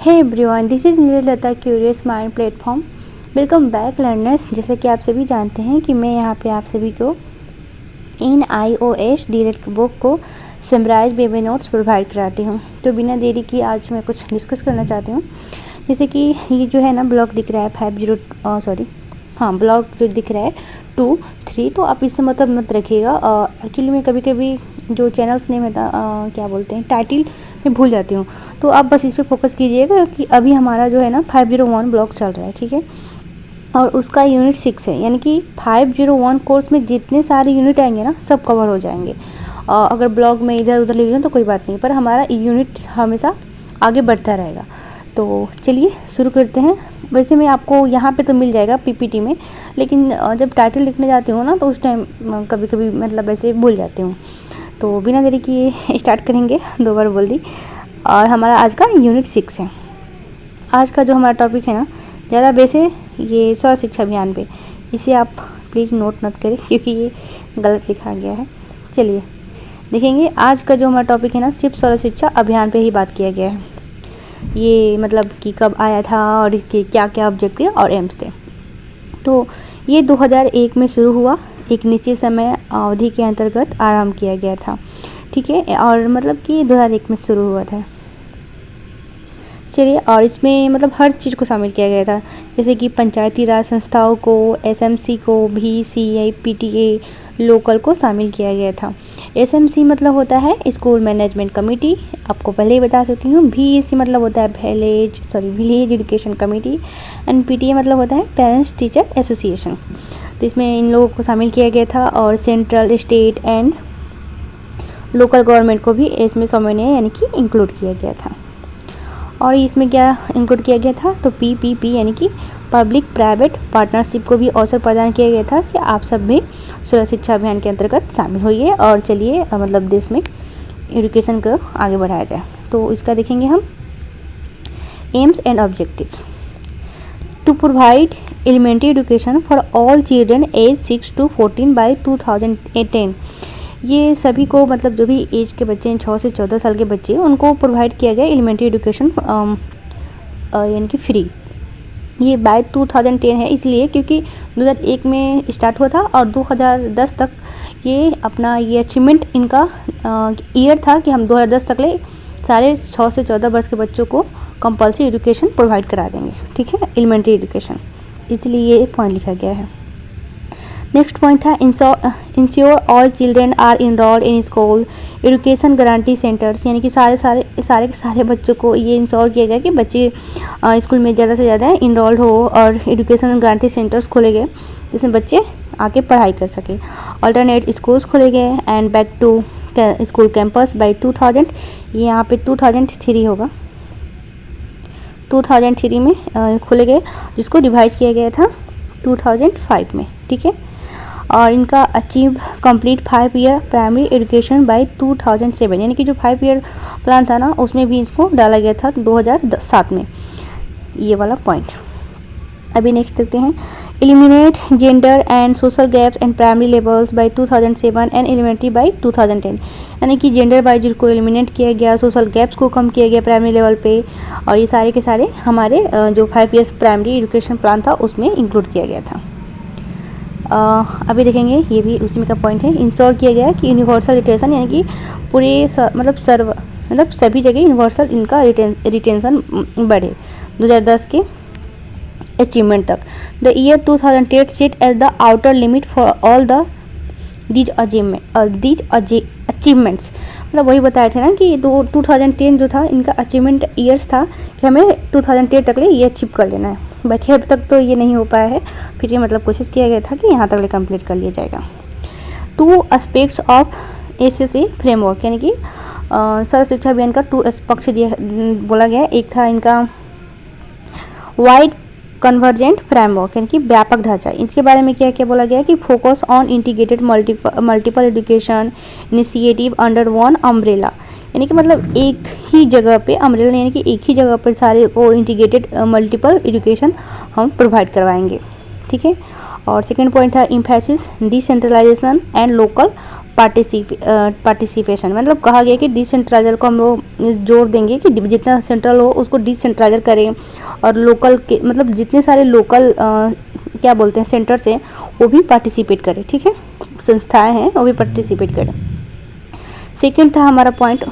Hey everyone, this is Lata curious mind platform. Welcome back learners. जैसे कि आप सभी जानते हैं कि मैं यहाँ पे आप सभी को इन iOS डायरेक्ट बुक को समराइज बेबी नोट्स प्रोवाइड कराती हूँ। तो बिना देरी की आज मैं कुछ डिस्कस करना चाहती हूँ। जैसे कि ये जो है ना ब्लॉक दिख रहा है ब्लॉक जो दिख रहा है 2, 3, तो आप इससे मतलब मत रखिएगा। एक्चुअली मैं कभी कभी जो चैनल्स नेम है क्या बोलते हैं टाइटल मैं भूल जाती हूँ, तो आप बस इस पर फोकस कीजिएगा कि अभी हमारा जो है ना 501 ब्लॉक चल रहा है, ठीक है। और उसका यूनिट 6 है, यानी कि 501 कोर्स में जितने सारे यूनिट आएंगे ना सब कवर हो जाएंगे। अगर ब्लॉग में इधर उधर लिख दें तो कोई बात नहीं, पर हमारा यूनिट हमेशा आगे बढ़ता रहेगा। तो चलिए शुरू करते हैं। वैसे मैं आपको यहाँ पे तो मिल जाएगा पीपीटी में, लेकिन जब टाइटल लिखने जाती हूँ ना तो उस टाइम कभी कभी मतलब ऐसे भूल जाती हूँ। तो बिना देरी किए स्टार्ट करेंगे, 2 बार बोल दी। और हमारा आज का यूनिट 6 है। आज का जो हमारा टॉपिक है ना ज़्यादा बेस है ये सर्व शिक्षा अभियान पे, इसे आप प्लीज़ नोट मत करें क्योंकि ये गलत लिखा गया है। चलिए देखेंगे आज का जो हमारा टॉपिक है ना सिर्फ सर्व शिक्षा अभियान पे ही बात किया गया है। ये मतलब कि कब आया था और इसके क्या क्या ऑब्जेक्टिव और एम्स थे। तो ये 2001 में शुरू हुआ, एक निश्चित समय अवधि के अंतर्गत आरंभ किया गया था, ठीक है। और मतलब कि 2001 में शुरू हुआ था। चलिए, और इसमें मतलब हर चीज़ को शामिल किया गया था, जैसे कि पंचायती राज संस्थाओं को, एसएमसी को, VCI, PTA, लोकल को शामिल किया गया था। SMC मतलब होता है स्कूल मैनेजमेंट कमेटी, आपको पहले ही बता चुकी हूँ। VEC मतलब होता है village education committee, and PTA मतलब होता है पेरेंट्स टीचर एसोसिएशन। तो इसमें इन लोगों को शामिल किया गया था। और central, state and local government को भी इसमें सामान्य यानी कि इंक्लूड किया गया था। और इसमें क्या इंक्लूड किया गया था, तो PPP यानी कि पब्लिक प्राइवेट पार्टनरशिप को भी अवसर प्रदान किया गया था कि आप सब भी सर्व शिक्षा अभियान के अंतर्गत शामिल होइए और चलिए मतलब देश में एजुकेशन को आगे बढ़ाया जाए। तो इसका देखेंगे हम aims and objectives. To provide elementary education for all children age 6 to 14 by 2010। ये सभी को मतलब जो भी एज के बच्चे हैं 6 से 14 साल के बच्चे उनको प्रोवाइड किया गया एलिमेंट्री एजुकेशन यानी कि फ्री। ये बाय 2010 है इसलिए क्योंकि 2001 में स्टार्ट हुआ था और 2010 तक ये अपना ये अचीवमेंट इनका ईयर था कि हम 2010 तक ले सारे 6 से 14 वर्ष के बच्चों को कंपल्सरी एजुकेशन प्रोवाइड करा देंगे, ठीक है, एलिमेंट्री एजुकेशन। इसलिए ये एक पॉइंट लिखा गया है। नेक्स्ट पॉइंट था ensure all children are enrolled in school education guarantee centres, यानी कि सारे बच्चों को ये इंश्योर किया गया कि बच्चे स्कूल में ज़्यादा से ज़्यादा इनरोल्ड हो और एजुकेशन गारंटी सेंटर्स खोले गए जिसमें बच्चे आके पढ़ाई कर सके। अल्टरनेट स्कूल्स खोले गए and back to school campus by 2000। ये यहाँ पे 2003 होगा, 2003 में खोले गए, जिसको रिवाइज किया गया था 2005 में, ठीक है। और इनका achieve complete 5 year primary education by 2007, यानी कि जो 5 ईयर प्लान था ना उसमें भी इसको डाला गया था 2007 में, ये वाला पॉइंट। अभी नेक्स्ट देखते हैं eliminate gender and social gaps and primary levels by 2007 and elementary by 2010, यानी कि जेंडर वाइज को एलिमिनेट किया गया, सोशल गैप्स को कम किया गया प्राइमरी लेवल पे, और ये सारे के सारे हमारे जो 5 ईयर्स प्राइमरी एजुकेशन प्लान था उसमें इंक्लूड किया गया था। अभी देखेंगे ये भी उसी में का पॉइंट है। इंश्योर किया गया कि यूनिवर्सल रिटेंशन, यानी कि पूरे मतलब सभी जगह यूनिवर्सल इनका रिटेंशन बढ़े 2010 के अचीवमेंट तक। The year 2008 set as the outer limit for all these achievements. मतलब वही बताए थे ना कि 2010 जो था इनका अचीवमेंट ईयर्स था कि हमें 2010 तक ले ये अचीव कर लेना है, बट अब तक तो ये नहीं हो पाया है। फिर ये मतलब कोशिश किया गया था कि यहाँ तक ले कंप्लीट कर लिया जाएगा। 2 एस्पेक्ट्स ऑफ SSA फ्रेमवर्क, यानी कि सर्व शिक्षा अभियान का 2 पक्ष बोला गया है। एक था इनका वाइड कन्वर्जेंट फ्रेमवर्क, यानी कि व्यापक ढांचा। इसके बारे में क्या क्या बोला गया कि focus on integrated multiple education initiative under one umbrella, यानी कि मतलब एक ही जगह पे अम्ब्रेला, यानी कि एक ही जगह पर सारे वो इंटीग्रेटेड मल्टीपल एजुकेशन हम प्रोवाइड करवाएंगे, ठीक है। और सेकेंड पॉइंट था emphasis decentralisation and local participation, मतलब कहा गया कि डिसेंट्रलाइजर को हम लोग जोर देंगे कि जितना सेंट्रल हो उसको डिसेंट्रलाइजर करें, और लोकल के मतलब जितने सारे लोकल क्या बोलते हैं सेंटर्स हैं वो भी पार्टिसिपेट करें, ठीक है, संस्थाएं हैं वो भी पार्टिसिपेट करें। सेकेंड था हमारा point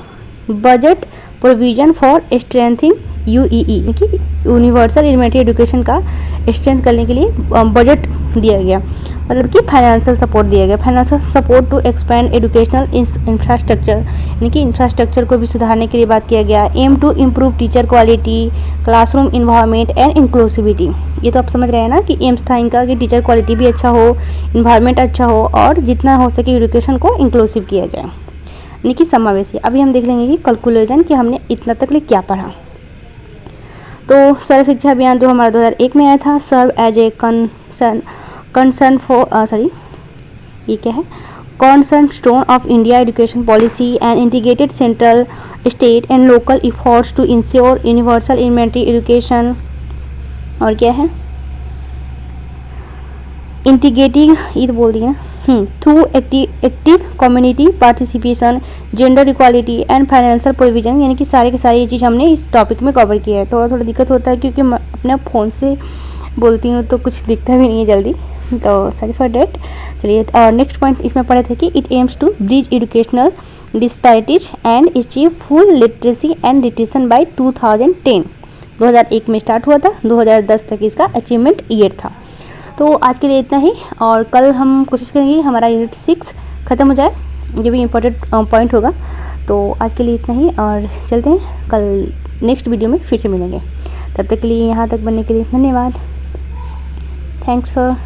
budget provision for strengthening UEE, कि यूनिवर्सल एलिमेंट्री एजुकेशन का स्ट्रेंथ करने के लिए बजट दिया गया, मतलब कि फाइनेंशियल सपोर्ट दिया गया। Financial support to expand educational infrastructure, यानी कि इंफ्रास्ट्रक्चर को भी सुधारने के लिए बात किया गया। Aim to improve teacher quality, classroom environment and inclusivity. ये तो आप समझ रहे हैं ना कि एम्स था इनका कि टीचर क्वालिटी भी अच्छा हो, इन्वायरमेंट अच्छा हो, और जितना हो सके एजुकेशन को इंक्लूसिव किया जाए, यानी कि समावेशी। अभी हम देख लेंगे कि कैलकुलेशन कि हमने इतना तक ले क्या पढ़ा। तो सर्व शिक्षा अभियान जो हमारा 2001 में आया था, serve as a concern for ये क्या है, cornerstone stone of India education policy and integrated central state and local efforts to ensure universal elementary education. और क्या है, इंटीग्रेटिंग, ये तो बोल दिया ना, through active community participation, gender equality and financial provision, यानी कि सारे के सारे ये चीज़ हमने इस टॉपिक में कवर किया है। थोड़ा थोड़ा दिक्कत होता है क्योंकि मैं अपने फ़ोन से बोलती हूँ तो कुछ दिखता भी नहीं है जल्दी, तो सॉरी फॉर डेट। चलिए, और नेक्स्ट पॉइंट इसमें पढ़े थे कि it aims to bridge educational disparities and achieve full literacy and literation by 2010। 2001 में स्टार्ट हुआ था, 2010 तक इसका अचीवमेंट ईयर था। तो आज के लिए इतना ही, और कल हम कोशिश करेंगे हमारा यूनिट 6 ख़त्म हो जाए, ये भी इम्पोर्टेंट पॉइंट होगा। तो आज के लिए इतना ही, और चलते हैं कल नेक्स्ट वीडियो में फिर से मिलेंगे। तब तक के लिए यहाँ तक बनने के लिए धन्यवाद। Thanks for